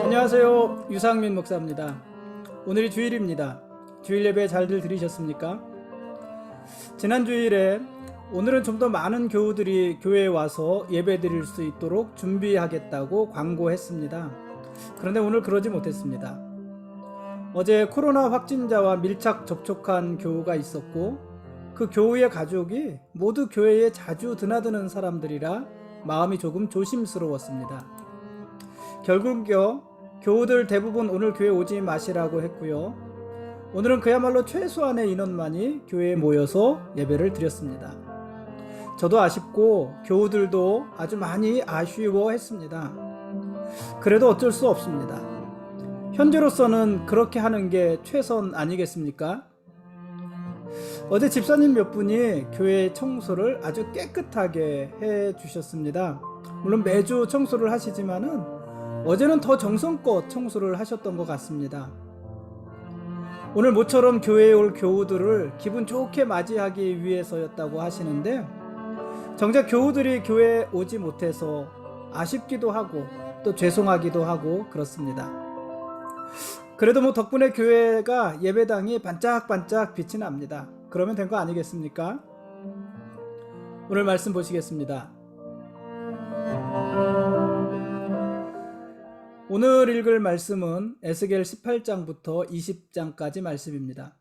안녕하세요. 유상민 목사입니다. 오늘이 주일입니다. 주일 예배 잘들 들으셨습니까? 지난 주일에 오늘은 좀 더 많은 교우들이 교회에 와서 예배 드릴 수 있도록 준비하겠다고 광고했습니다. 그런데 오늘 그러지 못했습니다. 어제 코로나 확진자와 밀착 접촉한 교우가 있었고 그 교우의 가족이 모두 교회에 자주 드나드는 사람들이라 마음이 조금 조심스러웠습니다. 결국요 교우들 대부분 오늘 교회 오지 마시라고 했고요. 오늘은 그야말로 최소한의 인원만이 교회에 모여서 예배를 드렸습니다. 저도 아쉽고 교우들도 아주 많이 아쉬워했습니다. 그래도 어쩔 수 없습니다. 현재로서는 그렇게 하는 게 최선 아니겠습니까? 어제 집사님 몇 분이 교회 청소를 아주 깨끗하게 해 주셨습니다. 물론 매주 청소를 하시지만은 어제는 더 정성껏 청소를 하셨던 것 같습니다. 오늘 모처럼 교회에 올 교우들을 기분 좋게 맞이하기 위해서였다고 하시는데 정작 교우들이 교회에 오지 못해서 아쉽기도 하고 또 죄송하기도 하고 그렇습니다. 그래도 덕분에 교회가 예배당이 반짝반짝 빛이 납니다. 그러면 된 거 아니겠습니까? 오늘 말씀 보시겠습니다. 오늘 읽을 말씀은 에스겔 18장부터 20장까지 말씀입니다.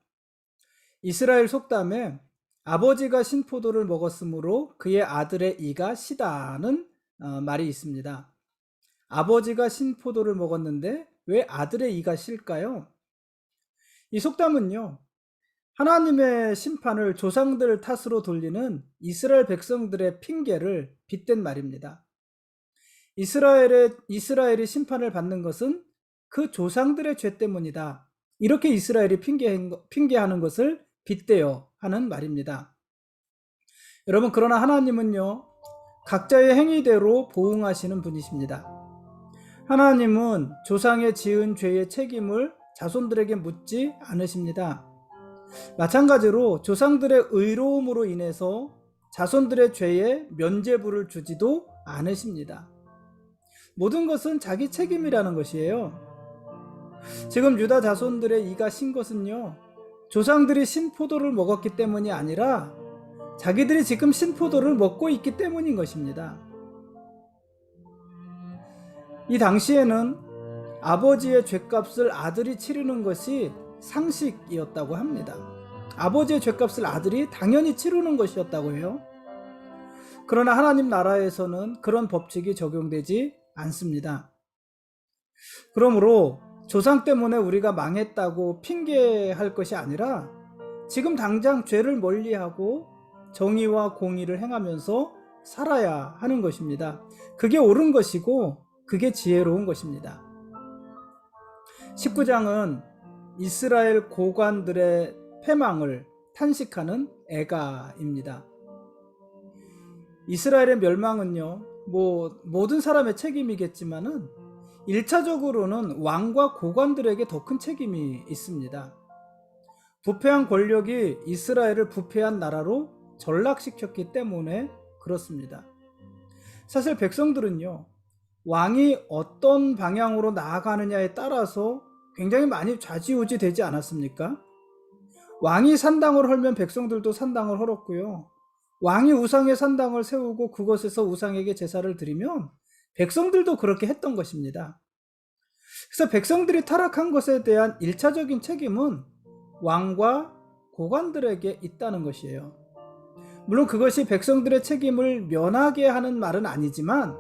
이스라엘 속담에 아버지가 신포도를 먹었으므로 그의 아들의 이가 시다는 말이 있습니다. 아버지가 신포도를 먹었는데 왜 아들의 이가 실까요? 이 속담은요, 하나님의 심판을 조상들 탓으로 돌리는 이스라엘 백성들의 핑계를 빗댄 말입니다. 이스라엘이 심판을 받는 것은 그 조상들의 죄 때문이다. 이렇게 이스라엘이 핑계하는 것을 빗대어 하는 말입니다. 여러분, 그러나 하나님은요, 각자의 행위대로 보응하시는 분이십니다. 하나님은 조상의 지은 죄의 책임을 자손들에게 묻지 않으십니다. 마찬가지로 조상들의 의로움으로 인해서 자손들의 죄에 면죄부를 주지도 않으십니다. 모든 것은 자기 책임이라는 것이에요. 지금 유다 자손들의 이가 신 것은요, 조상들이 신포도를 먹었기 때문이 아니라 자기들이 지금 신포도를 먹고 있기 때문인 것입니다. 이 당시에는 아버지의 죗값을 아들이 치르는 것이 상식이었다고 합니다. 아버지의 죗값을 아들이 당연히 치르는 것이었다고 해요. 그러나 하나님 나라에서는 그런 법칙이 적용되지 않습니다. 그러므로 조상 때문에 우리가 망했다고 핑계할 것이 아니라 지금 당장 죄를 멀리하고 정의와 공의를 행하면서 살아야 하는 것입니다. 그게 옳은 것이고 그게 지혜로운 것입니다. 19장은 이스라엘 고관들의 패망을 탄식하는 애가입니다. 이스라엘의 멸망은요, 모든 사람의 책임이겠지만은 1차적으로는 왕과 고관들에게 더 큰 책임이 있습니다. 부패한 권력이 이스라엘을 부패한 나라로 전락시켰기 때문에 그렇습니다. 사실 백성들은요, 왕이 어떤 방향으로 나아가느냐에 따라서 굉장히 많이 좌지우지 되지 않았습니까? 왕이 산당을 헐면 백성들도 산당을 헐었고요. 왕이 우상의 산당을 세우고 그것에서 우상에게 제사를 드리면 백성들도 그렇게 했던 것입니다. 그래서 백성들이 타락한 것에 대한 1차적인 책임은 왕과 고관들에게 있다는 것이에요. 물론 그것이 백성들의 책임을 면하게 하는 말은 아니지만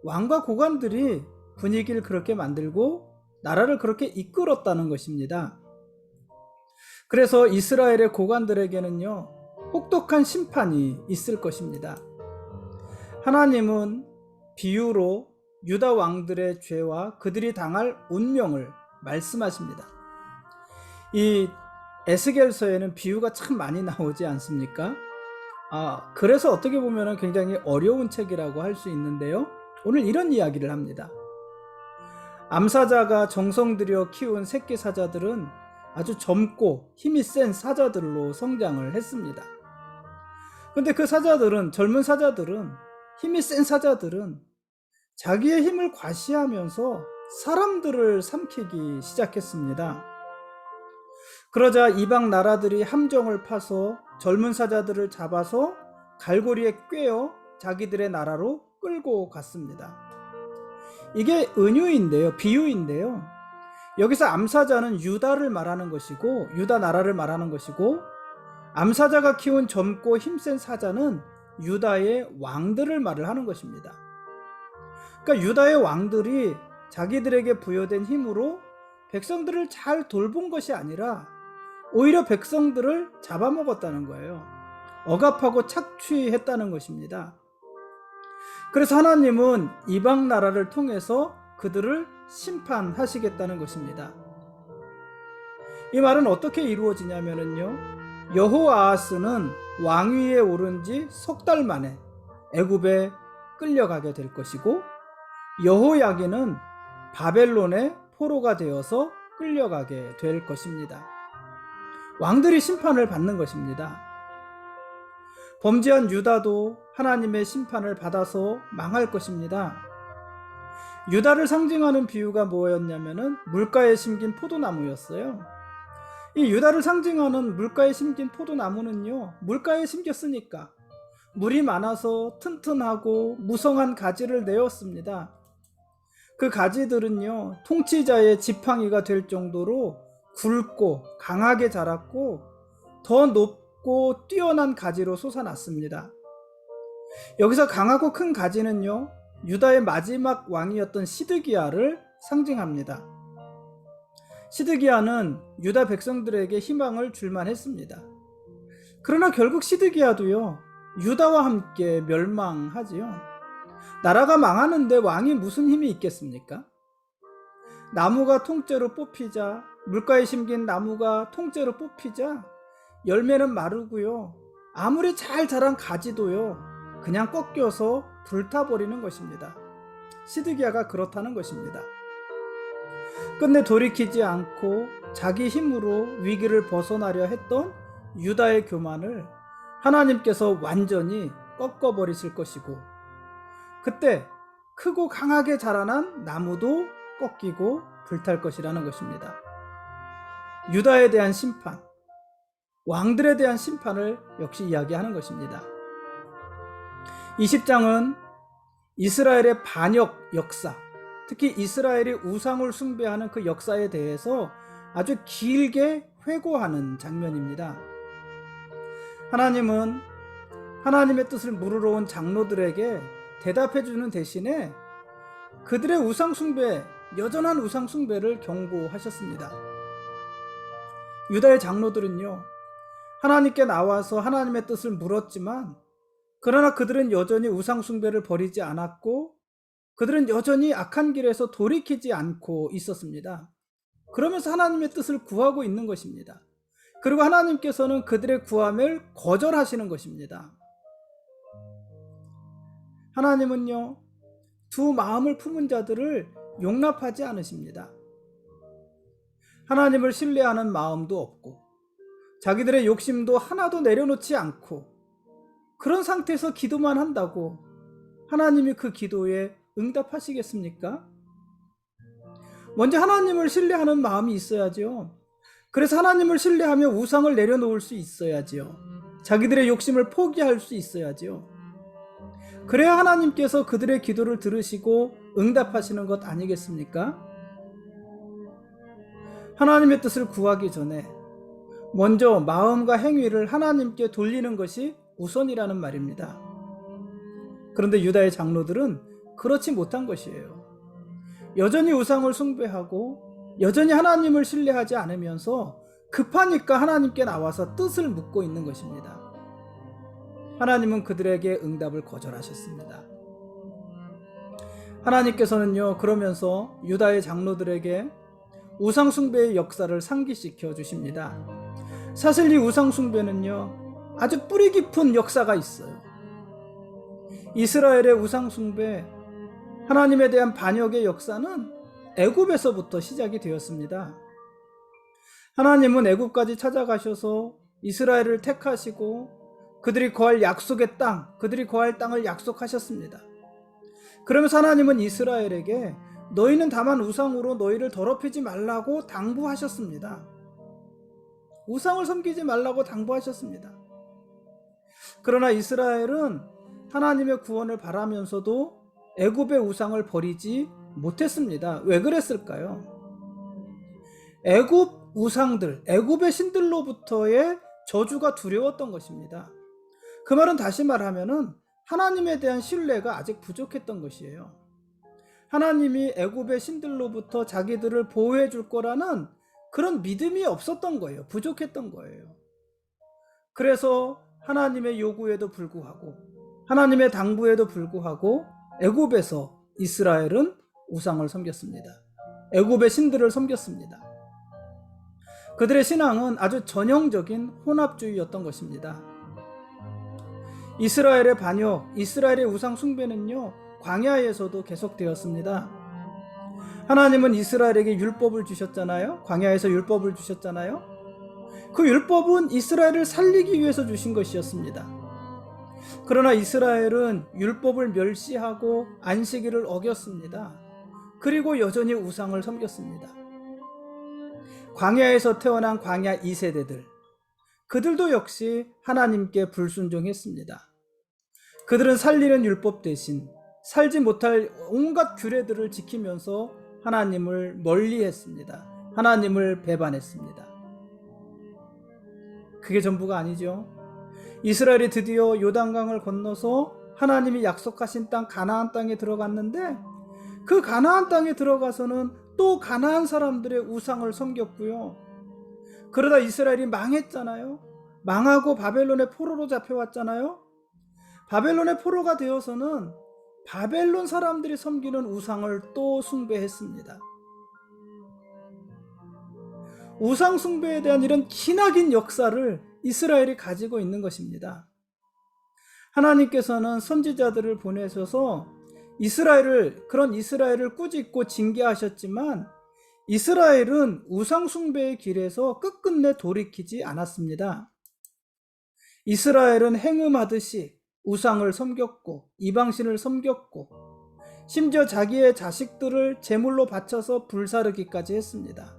왕과 고관들이 분위기를 그렇게 만들고 나라를 그렇게 이끌었다는 것입니다. 그래서 이스라엘의 고관들에게는요, 혹독한 심판이 있을 것입니다. 하나님은 비유로 유다 왕들의 죄와 그들이 당할 운명을 말씀하십니다. 이 에스겔서에는 비유가 참 많이 나오지 않습니까? 그래서 어떻게 보면 굉장히 어려운 책이라고 할 수 있는데요. 오늘 이런 이야기를 합니다. 암사자가 정성 들여 키운 새끼 사자들은 아주 젊고 힘이 센 사자들로 성장을 했습니다. 근데 그 사자들은, 젊은 사자들은, 힘이 센 사자들은 자기의 힘을 과시하면서 사람들을 삼키기 시작했습니다. 그러자 이방 나라들이 함정을 파서 젊은 사자들을 잡아서 갈고리에 꿰어 자기들의 나라로 끌고 갔습니다. 이게 은유인데요, 비유인데요. 여기서 암사자는 유다를 말하는 것이고, 유다 나라를 말하는 것이고, 암사자가 키운 젊고 힘센 사자는 유다의 왕들을 말을 하는 것입니다. 그러니까 유다의 왕들이 자기들에게 부여된 힘으로 백성들을 잘 돌본 것이 아니라 오히려 백성들을 잡아먹었다는 거예요. 억압하고 착취했다는 것입니다. 그래서 하나님은 이방 나라를 통해서 그들을 심판하시겠다는 것입니다. 이 말은 어떻게 이루어지냐면요, 여호아하스는 왕위에 오른 지 석 달 만에 애굽에 끌려가게 될 것이고, 여호야긴은 바벨론의 포로가 되어서 끌려가게 될 것입니다. 왕들이 심판을 받는 것입니다. 범죄한 유다도 하나님의 심판을 받아서 망할 것입니다. 유다를 상징하는 비유가 뭐였냐면은 물가에 심긴 포도나무였어요. 이 유다를 상징하는 물가에 심긴 포도나무는요, 물가에 심겼으니까 물이 많아서 튼튼하고 무성한 가지를 내었습니다. 그 가지들은요, 통치자의 지팡이가 될 정도로 굵고 강하게 자랐고 더 높고 뛰어난 가지로 솟아났습니다. 여기서 강하고 큰 가지는요, 유다의 마지막 왕이었던 시드기야를 상징합니다. 시드기야는 유다 백성들에게 희망을 줄만 했습니다. 그러나 결국 시드기야도요, 유다와 함께 멸망하지요. 나라가 망하는데 왕이 무슨 힘이 있겠습니까? 나무가 통째로 뽑히자, 물가에 심긴 나무가 통째로 뽑히자 열매는 마르고요, 아무리 잘 자란 가지도요, 그냥 꺾여서 불타버리는 것입니다. 시드기야가 그렇다는 것입니다. 끝내 돌이키지 않고 자기 힘으로 위기를 벗어나려 했던 유다의 교만을 하나님께서 완전히 꺾어버리실 것이고, 그때 크고 강하게 자라난 나무도 꺾이고 불탈 것이라는 것입니다. 유다에 대한 심판, 왕들에 대한 심판을 역시 이야기하는 것입니다. 20장은 이스라엘의 반역 역사, 특히 이스라엘이 우상을 숭배하는 그 역사에 대해서 아주 길게 회고하는 장면입니다. 하나님은 하나님의 뜻을 물으러 온 장로들에게 대답해 주는 대신에 그들의 우상 숭배, 여전한 우상 숭배를 경고하셨습니다. 유다의 장로들은요, 하나님께 나와서 하나님의 뜻을 물었지만, 그러나 그들은 여전히 우상 숭배를 버리지 않았고, 그들은 여전히 악한 길에서 돌이키지 않고 있었습니다. 그러면서 하나님의 뜻을 구하고 있는 것입니다. 그리고 하나님께서는 그들의 구함을 거절하시는 것입니다. 하나님은요, 두 마음을 품은 자들을 용납하지 않으십니다. 하나님을 신뢰하는 마음도 없고 자기들의 욕심도 하나도 내려놓지 않고 그런 상태에서 기도만 한다고 하나님이 그 기도에 응답하시겠습니까? 먼저 하나님을 신뢰하는 마음이 있어야죠. 그래서 하나님을 신뢰하며 우상을 내려놓을 수 있어야지요. 자기들의 욕심을 포기할 수 있어야지요. 그래야 하나님께서 그들의 기도를 들으시고 응답하시는 것 아니겠습니까? 하나님의 뜻을 구하기 전에 먼저 마음과 행위를 하나님께 돌리는 것이 우선이라는 말입니다. 그런데 유다의 장로들은 그렇지 못한 것이에요. 여전히 우상을 숭배하고 여전히 하나님을 신뢰하지 않으면서 급하니까 하나님께 나와서 뜻을 묻고 있는 것입니다. 하나님은 그들에게 응답을 거절하셨습니다. 하나님께서는요, 그러면서 유다의 장로들에게 우상 숭배의 역사를 상기시켜 주십니다. 사실 이 우상 숭배는요, 아주 뿌리 깊은 역사가 있어요. 이스라엘의 우상 숭배, 하나님에 대한 반역의 역사는 애굽에서부터 시작이 되었습니다. 하나님은 애굽까지 찾아가셔서 이스라엘을 택하시고 그들이 거할 약속의 땅, 그들이 거할 땅을 약속하셨습니다. 그러면서 하나님은 이스라엘에게 너희는 다만 우상으로 너희를 더럽히지 말라고 당부하셨습니다. 우상을 섬기지 말라고 당부하셨습니다. 그러나 이스라엘은 하나님의 구원을 바라면서도 애굽의 우상을 버리지 못했습니다. 왜 그랬을까요? 애굽 우상들, 애굽의 신들로부터의 저주가 두려웠던 것입니다. 그 말은 다시 말하면은 하나님에 대한 신뢰가 아직 부족했던 것이에요. 하나님이 애굽의 신들로부터 자기들을 보호해 줄 거라는 그런 믿음이 없었던 거예요. 부족했던 거예요. 그래서 하나님의 요구에도 불구하고, 하나님의 당부에도 불구하고 애굽에서 이스라엘은 우상을 섬겼습니다. 애굽의 신들을 섬겼습니다. 그들의 신앙은 아주 전형적인 혼합주의였던 것입니다. 이스라엘의 반역, 이스라엘의 우상 숭배는요, 광야에서도 계속되었습니다. 하나님은 이스라엘에게 율법을 주셨잖아요. 광야에서 율법을 주셨잖아요. 그 율법은 이스라엘을 살리기 위해서 주신 것이었습니다. 그러나 이스라엘은 율법을 멸시하고 안식일을 어겼습니다. 그리고 여전히 우상을 섬겼습니다. 광야에서 태어난 광야 2세대들, 그들도 역시 하나님께 불순종했습니다. 그들은 살리는 율법 대신 살지 못할 온갖 규례들을 지키면서 하나님을 멀리했습니다. 하나님을 배반했습니다. 그게 전부가 아니죠. 이스라엘이 드디어 요단강을 건너서 하나님이 약속하신 땅 가나안 땅에 들어갔는데, 그 가나안 땅에 들어가서는 또 가나안 사람들의 우상을 섬겼고요. 그러다 이스라엘이 망했잖아요. 망하고 바벨론의 포로로 잡혀왔잖아요. 바벨론의 포로가 되어서는 바벨론 사람들이 섬기는 우상을 또 숭배했습니다. 우상 숭배에 대한 이런 기나긴 역사를 이스라엘이 가지고 있는 것입니다. 하나님께서는 선지자들을 보내셔서 그런 이스라엘을 꾸짖고 징계하셨지만, 이스라엘은 우상 숭배의 길에서 끝끝내 돌이키지 않았습니다. 이스라엘은 행음하듯이 우상을 섬겼고 이방신을 섬겼고, 심지어 자기의 자식들을 제물로 바쳐서 불사르기까지 했습니다.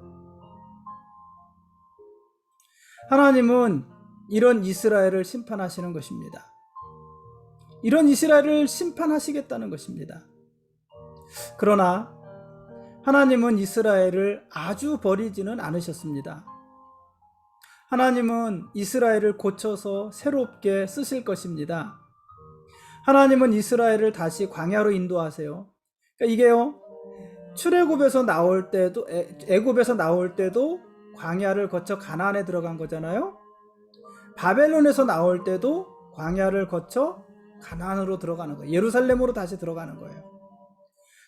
하나님은 이런 이스라엘을 심판하시는 것입니다. 이런 이스라엘을 심판하시겠다는 것입니다. 그러나 하나님은 이스라엘을 아주 버리지는 않으셨습니다. 하나님은 이스라엘을 고쳐서 새롭게 쓰실 것입니다. 하나님은 이스라엘을 다시 광야로 인도하세요. 그러니까 이게요, 출애굽에서 나올 때도, 애굽에서 나올 때도 광야를 거쳐 가나안에 들어간 거잖아요. 바벨론에서 나올 때도 광야를 거쳐 가나안으로 들어가는 거예요. 예루살렘으로 다시 들어가는 거예요.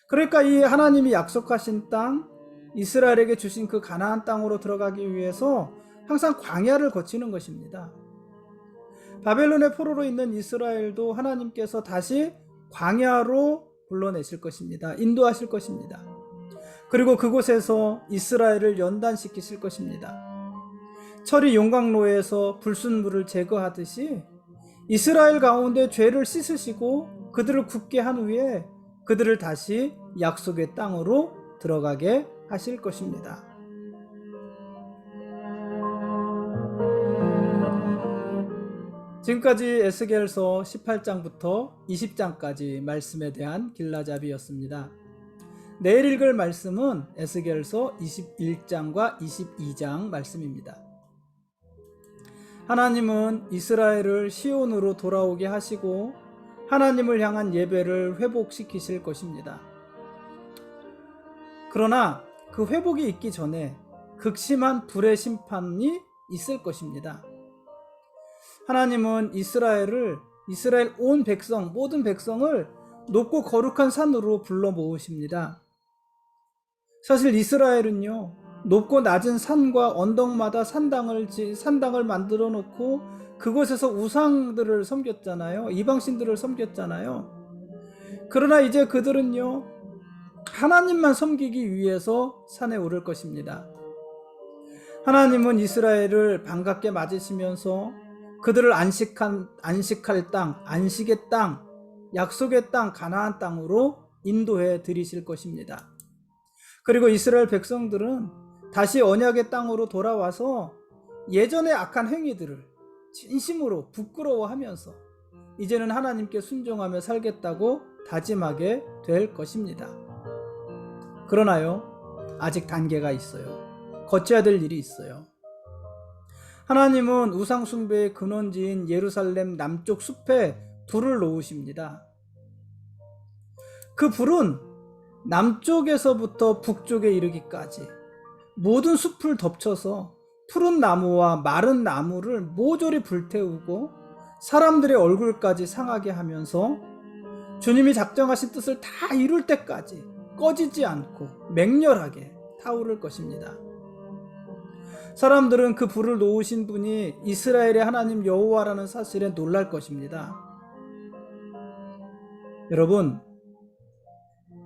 그러니까 이 하나님이 약속하신 땅, 이스라엘에게 주신 그 가나안 땅으로 들어가기 위해서 항상 광야를 거치는 것입니다. 바벨론의 포로로 있는 이스라엘도 하나님께서 다시 광야로 불러내실 것입니다. 인도하실 것입니다. 그리고 그곳에서 이스라엘을 연단시키실 것입니다. 철이 용광로에서 불순물을 제거하듯이 이스라엘 가운데 죄를 씻으시고 그들을 굳게 한 후에 그들을 다시 약속의 땅으로 들어가게 하실 것입니다. 지금까지 에스겔서 18장부터 20장까지 말씀에 대한 길라잡이였습니다. 내일 읽을 말씀은 에스겔서 21장과 22장 말씀입니다. 하나님은 이스라엘을 시온으로 돌아오게 하시고 하나님을 향한 예배를 회복시키실 것입니다. 그러나 그 회복이 있기 전에 극심한 불의 심판이 있을 것입니다. 하나님은 이스라엘 온 백성, 모든 백성을 높고 거룩한 산으로 불러 모으십니다. 사실 이스라엘은요, 높고 낮은 산과 언덕마다 산당을 만들어 놓고 그곳에서 우상들을 섬겼잖아요. 이방신들을 섬겼잖아요. 그러나 이제 그들은요, 하나님만 섬기기 위해서 산에 오를 것입니다. 하나님은 이스라엘을 반갑게 맞으시면서 그들을 안식할 땅, 안식의 땅, 약속의 땅, 가나안 땅으로 인도해 드리실 것입니다. 그리고 이스라엘 백성들은 다시 언약의 땅으로 돌아와서 예전의 악한 행위들을 진심으로 부끄러워하면서 이제는 하나님께 순종하며 살겠다고 다짐하게 될 것입니다. 그러나요, 아직 단계가 있어요. 거쳐야 될 일이 있어요. 하나님은 우상 숭배의 근원지인 예루살렘 남쪽 숲에 불을 놓으십니다. 그 불은 남쪽에서부터 북쪽에 이르기까지 모든 숲을 덮쳐서 푸른 나무와 마른 나무를 모조리 불태우고 사람들의 얼굴까지 상하게 하면서 주님이 작정하신 뜻을 다 이룰 때까지 꺼지지 않고 맹렬하게 타오를 것입니다. 사람들은 그 불을 놓으신 분이 이스라엘의 하나님 여호와라는 사실에 놀랄 것입니다. 여러분,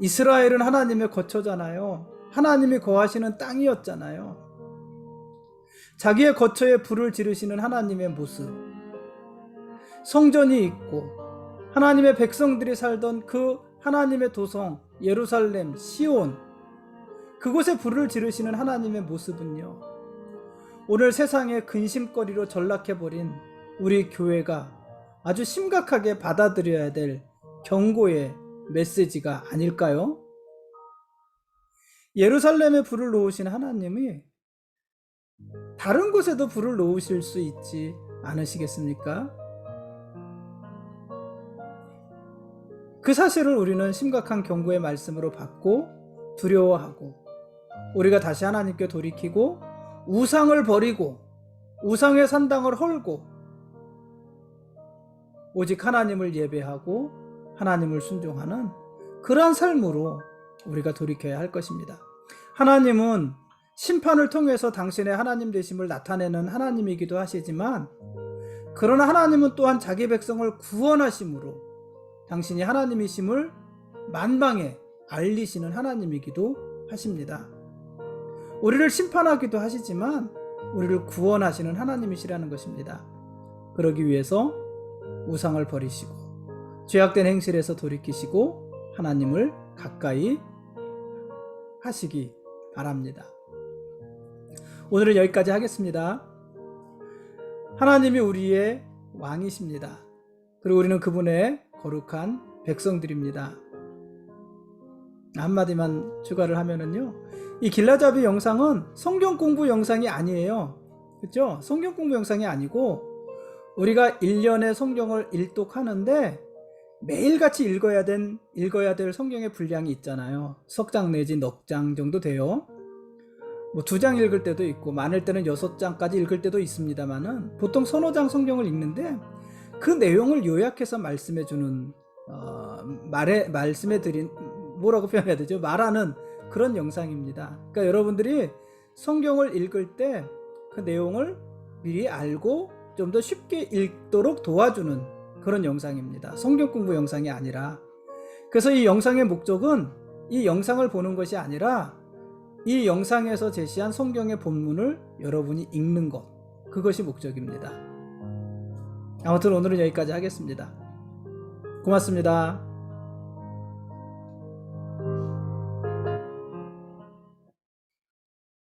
이스라엘은 하나님의 거처잖아요. 하나님이 거하시는 땅이었잖아요. 자기의 거처에 불을 지르시는 하나님의 모습, 성전이 있고 하나님의 백성들이 살던 그 하나님의 도성 예루살렘 시온, 그곳에 불을 지르시는 하나님의 모습은요, 오늘 세상의 근심거리로 전락해버린 우리 교회가 아주 심각하게 받아들여야 될 경고의 메시지가 아닐까요? 예루살렘에 불을 놓으신 하나님이 다른 곳에도 불을 놓으실 수 있지 않으시겠습니까? 그 사실을 우리는 심각한 경고의 말씀으로 받고 두려워하고, 우리가 다시 하나님께 돌이키고 우상을 버리고 우상의 산당을 헐고 오직 하나님을 예배하고 하나님을 순종하는 그러한 삶으로 우리가 돌이켜야 할 것입니다. 하나님은 심판을 통해서 당신의 하나님 되심을 나타내는 하나님이기도 하시지만, 그러나 하나님은 또한 자기 백성을 구원하심으로 당신이 하나님이심을 만방에 알리시는 하나님이기도 하십니다. 우리를 심판하기도 하시지만 우리를 구원하시는 하나님이시라는 것입니다. 그러기 위해서 우상을 버리시고 죄악된 행실에서 돌이키시고 하나님을 가까이 하시기 바랍니다. 오늘은 여기까지 하겠습니다. 하나님이 우리의 왕이십니다. 그리고 우리는 그분의 거룩한 백성들입니다. 한마디만 추가를 하면은요, 이 길라잡이 영상은 성경 공부 영상이 아니에요. 그렇죠? 성경 공부 영상이 아니고 우리가 1년에 성경을 일독하는데 매일같이 읽어야 될 성경의 분량이 있잖아요. 석 장 내지 넉 장 정도 돼요. 뭐 2장 읽을 때도 있고 많을 때는 6장까지 읽을 때도 있습니다만은 보통 서너 장 성경을 읽는데 그 내용을 요약해서 말씀해주는 말씀해드린, 뭐라고 표현해야 되죠? 말하는 그런 영상입니다. 그러니까 여러분들이 성경을 읽을 때 그 내용을 미리 알고 좀 더 쉽게 읽도록 도와주는 그런 영상입니다. 성경 공부 영상이 아니라. 그래서 이 영상의 목적은 이 영상을 보는 것이 아니라 이 영상에서 제시한 성경의 본문을 여러분이 읽는 것, 그것이 목적입니다. 아무튼 오늘은 여기까지 하겠습니다. 고맙습니다.